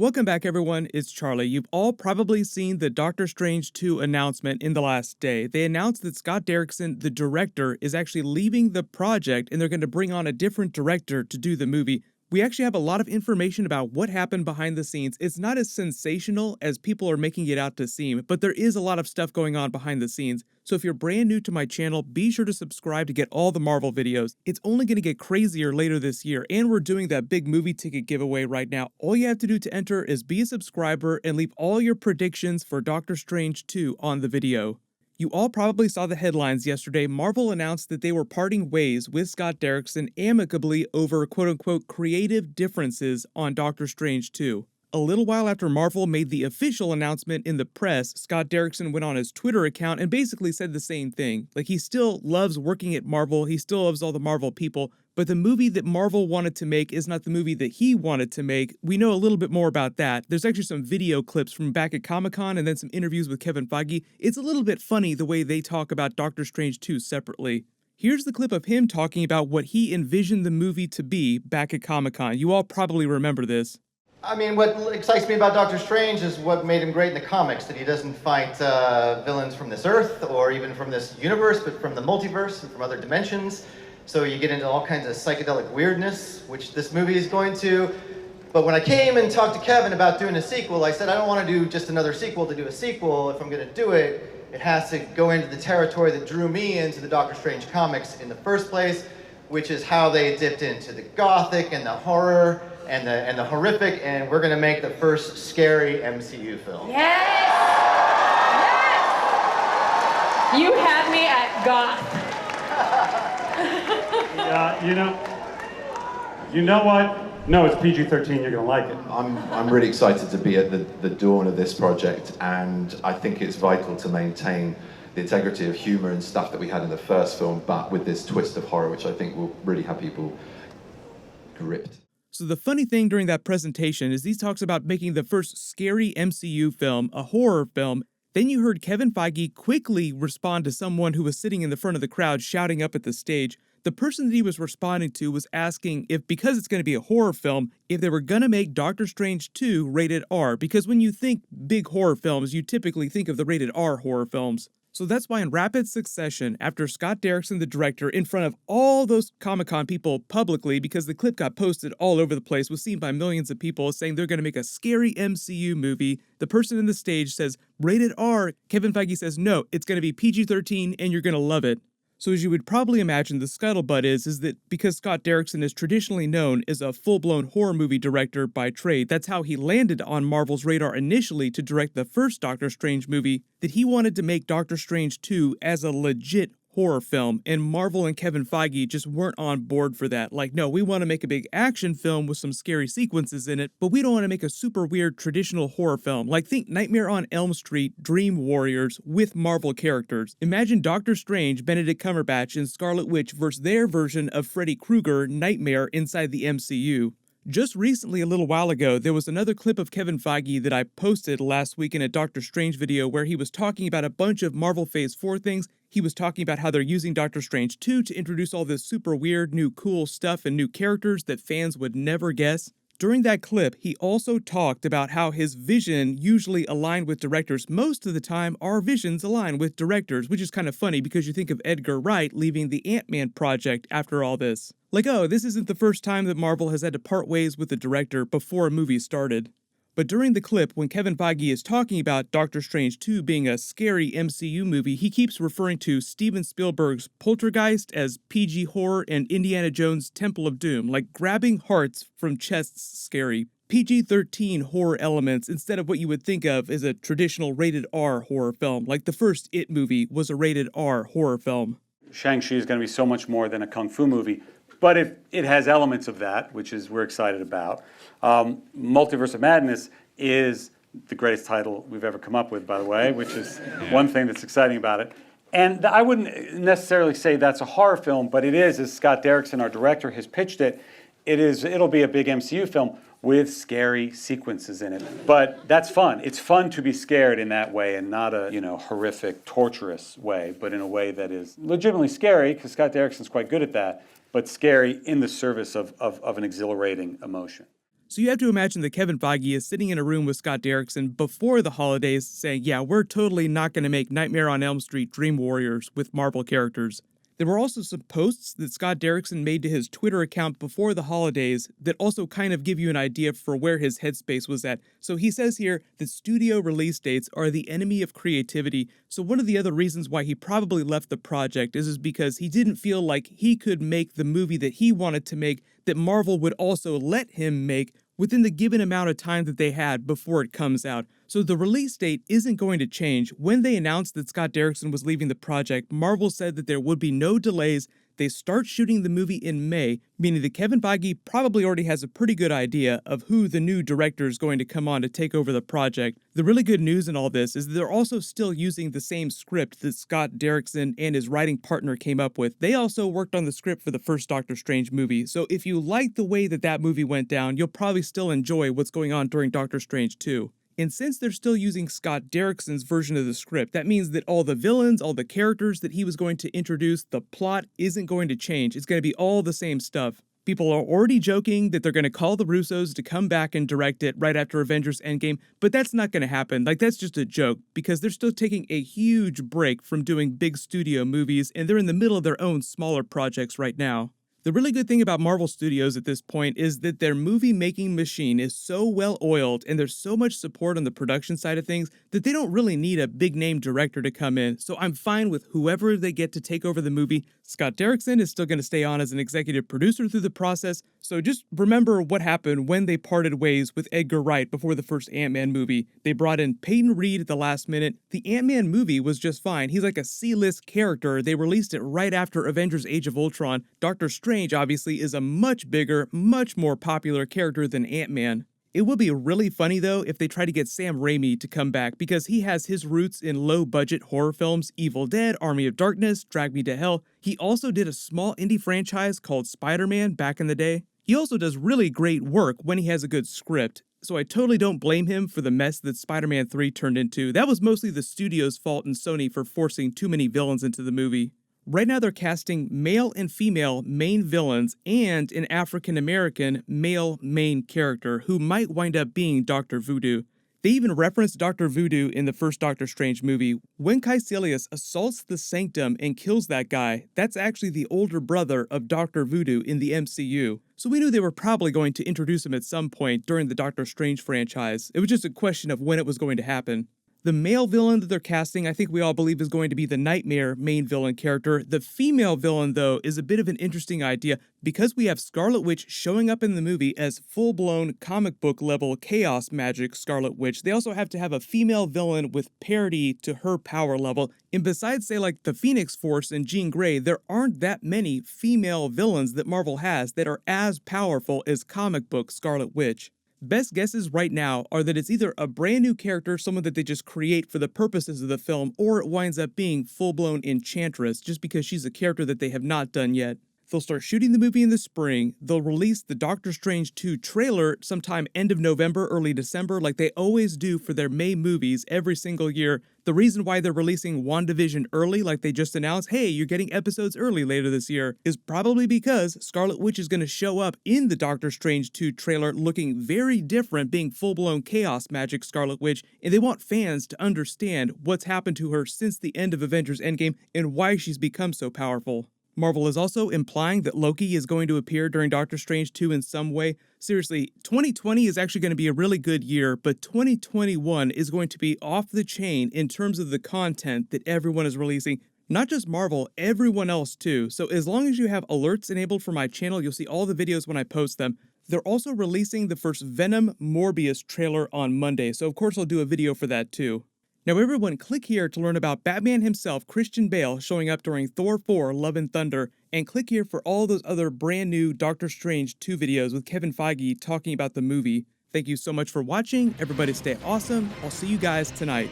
Welcome back, everyone. It's Charlie. You've all probably seen the Doctor Strange 2 announcement in the last day. They announced that Scott Derrickson, the director, is actually leaving the project and they're going to bring on a different director to do the movie. We actually have a lot of information about what happened behind the scenes. It's not as sensational as people are making it out to seem, but there is a lot of stuff going on behind the scenes. So if you're brand new to my channel, be sure to subscribe to get all the Marvel videos. It's only going to get crazier later this year, and we're doing that big movie ticket giveaway right now. All you have to do to enter is be a subscriber and leave all your predictions for Doctor Strange 2 on the video. You all probably saw the headlines yesterday. Marvel announced that they were parting ways with Scott Derrickson amicably over quote-unquote creative differences on Doctor Strange 2. A little while after Marvel made the official announcement in the press, Scott Derrickson went on his Twitter account and basically said the same thing. Like, he still loves working at Marvel, he still loves all the Marvel people, but the movie that Marvel wanted to make is not the movie that he wanted to make. We know a little bit more about that. There's actually some video clips from back at Comic-Con and then some interviews with Kevin Feige. It's a little bit funny the way they talk about Doctor Strange 2 separately. Here's the clip of him talking about what he envisioned the movie to be back at Comic-Con. You all probably remember this. I mean, what excites me about Doctor Strange is what made him great in the comics, that he doesn't fight villains from this Earth or even from this universe, but from the multiverse and from other dimensions. So you get into all kinds of psychedelic weirdness, which this movie is going to. But when I came and talked to Kevin about doing a sequel, I said, I don't want to do just another sequel to do a sequel. If I'm going to do it, it has to go into the territory that drew me into the Doctor Strange comics in the first place, which is how they dipped into the gothic and the horror and the horrific, and we're going to make the first scary MCU film. Yes! Yes! You had me at goth. You know what? No, it's PG-13. You're gonna like it. I'm really excited to be at the dawn of this project, and I think it's vital to maintain the integrity of humor and stuff that we had in the first film, but with this twist of horror, which I think will really have people gripped. So the funny thing during that presentation is he talks about making the first scary MCU film, a horror film. Then you heard Kevin Feige quickly respond to someone who was sitting in the front of the crowd shouting up at the stage. The person that he was responding to was asking if, because it's going to be a horror film, if they were going to make Doctor Strange 2 rated R, because when you think big horror films, you typically think of the rated R horror films. So that's why in rapid succession, after Scott Derrickson, the director, in front of all those Comic-Con people publicly, because the clip got posted all over the place, was seen by millions of people saying they're going to make a scary MCU movie, the person in the stage says, rated R. Kevin Feige says, no, it's going to be PG-13 and you're going to love it. So as you would probably imagine, the scuttlebutt is that because Scott Derrickson is traditionally known as a full-blown horror movie director by trade, that's how he landed on Marvel's radar initially to direct the first Doctor Strange movie, that he wanted to make Doctor Strange 2 as a legit horror film, and Marvel and Kevin Feige just weren't on board for that. Like, no, we want to make a big action film with some scary sequences in it, but we don't want to make a super weird traditional horror film. Like, think Nightmare on Elm Street, Dream Warriors with Marvel characters. Imagine Doctor Strange, Benedict Cumberbatch, and Scarlet Witch versus their version of Freddy Krueger, Nightmare, inside the MCU. Just recently, a little while ago, there was another clip of Kevin Feige that I posted last week in a Doctor Strange video where he was talking about a bunch of Marvel Phase 4 things. He was talking about how they're using Doctor Strange 2 to introduce all this super weird, new cool stuff and new characters that fans would never guess. During that clip, he also talked about how his vision usually aligned with directors. Most of the time, our visions align with directors, which is kind of funny because you think of Edgar Wright leaving the Ant-Man project after all this. Like, oh, this isn't the first time that Marvel has had to part ways with the director before a movie started. But during the clip, when Kevin Feige is talking about Doctor Strange 2 being a scary MCU movie, he keeps referring to Steven Spielberg's Poltergeist as PG horror and Indiana Jones' Temple of Doom, like grabbing hearts from chests scary. PG-13 horror elements instead of what you would think of as a traditional rated R horror film, like the first It movie was a rated R horror film. Shang-Chi is going to be so much more than a kung fu movie, but it has elements of that, which is we're excited about. Multiverse of Madness is the greatest title we've ever come up with, by the way, which is one thing that's exciting about it. And I wouldn't necessarily say that's a horror film, but it is, as Scott Derrickson, our director, has pitched it, it'll be a big MCU film with scary sequences in it. But that's fun. It's fun to be scared in that way and not a, horrific, torturous way, but in a way that is legitimately scary, because Scott Derrickson's quite good at that, but scary in the service of an exhilarating emotion. So you have to imagine that Kevin Feige is sitting in a room with Scott Derrickson before the holidays saying, yeah, we're totally not going to make Nightmare on Elm Street Dream Warriors with Marvel characters. There were also some posts that Scott Derrickson made to his Twitter account before the holidays that also kind of give you an idea for where his headspace was at. So he says here that studio release dates are the enemy of creativity. So one of the other reasons why he probably left the project is because he didn't feel like he could make the movie that he wanted to make that Marvel would also let him make within the given amount of time that they had before it comes out. So the release date isn't going to change. When they announced that Scott Derrickson was leaving the project, Marvel said that there would be no delays. They start shooting the movie in May, meaning that Kevin Feige probably already has a pretty good idea of who the new director is going to come on to take over the project. The really good news in all this is that they're also still using the same script that Scott Derrickson and his writing partner came up with. They also worked on the script for the first Doctor Strange movie, so if you like the way that that movie went down, you'll probably still enjoy what's going on during Doctor Strange 2. And since they're still using Scott Derrickson's version of the script, that means that all the villains, all the characters that he was going to introduce, the plot isn't going to change. It's going to be all the same stuff. People are already joking that they're going to call the Russos to come back and direct it right after Avengers Endgame, but that's not going to happen. Like, that's just a joke, because they're still taking a huge break from doing big studio movies, and they're in the middle of their own smaller projects right now. The really good thing about Marvel Studios at this point is that their movie-making machine is so well-oiled and there's so much support on the production side of things that they don't really need a big-name director to come in, so I'm fine with whoever they get to take over the movie. Scott Derrickson is still going to stay on as an executive producer through the process, so just remember what happened when they parted ways with Edgar Wright before the first Ant-Man movie. They brought in Peyton Reed at the last minute. The Ant-Man movie was just fine. He's like a C-list character. They released it right after Avengers Age of Ultron. Doctor Strange, obviously, is a much bigger, much more popular character than Ant-Man. It would be really funny, though, if they try to get Sam Raimi to come back, because he has his roots in low-budget horror films, Evil Dead, Army of Darkness, Drag Me to Hell. He also did a small indie franchise called Spiderman back in the day. He also does really great work when he has a good script, so I totally don't blame him for the mess that Spider-Man 3 turned into. That was mostly the studio's fault and Sony for forcing too many villains into the movie. Right now they're casting male and female main villains and an African-American male main character who might wind up being Dr. Voodoo. They even referenced Dr. Voodoo in the first Doctor Strange movie. When Caecilius assaults the Sanctum and kills that guy, that's actually the older brother of Dr. Voodoo in the MCU. So we knew they were probably going to introduce him at some point during the Doctor Strange franchise. It was just a question of when it was going to happen. The male villain that they're casting, I think we all believe is going to be the Nightmare main villain character. The female villain, though, is a bit of an interesting idea because we have Scarlet Witch showing up in the movie as full-blown comic book level chaos magic Scarlet Witch. They also have to have a female villain with parity to her power level. And besides, say, like the Phoenix Force and Jean Grey, there aren't that many female villains that Marvel has that are as powerful as comic book Scarlet Witch. Best guesses right now are that it's either a brand new character, someone that they just create for the purposes of the film, or it winds up being full-blown Enchantress just because she's a character that they have not done yet. They'll start shooting the movie in the spring. They'll release the Doctor Strange 2 trailer sometime end of November, early December, like they always do for their May movies every single year. The reason why they're releasing Wandavision early, like they just announced, hey, you're getting episodes early later this year, is probably because Scarlet Witch is going to show up in the Doctor Strange 2 trailer looking very different, being full-blown chaos magic Scarlet Witch, and they want fans to understand what's happened to her since the end of Avengers Endgame and why she's become so powerful. Marvel is also implying that Loki is going to appear during Doctor Strange 2 in some way. Seriously, 2020 is actually going to be a really good year, but 2021 is going to be off the chain in terms of the content that everyone is releasing. Not just Marvel, everyone else too. So as long as you have alerts enabled for my channel, you'll see all the videos when I post them. They're also releasing the first Venom Morbius trailer on Monday, so of course I'll do a video for that too. Now everyone, click here to learn about Batman himself, Christian Bale, showing up during Thor 4 Love and Thunder, and click here for all those other brand new Doctor Strange 2 videos with Kevin Feige talking about the movie. Thank you so much for watching. Everybody stay awesome. I'll see you guys tonight.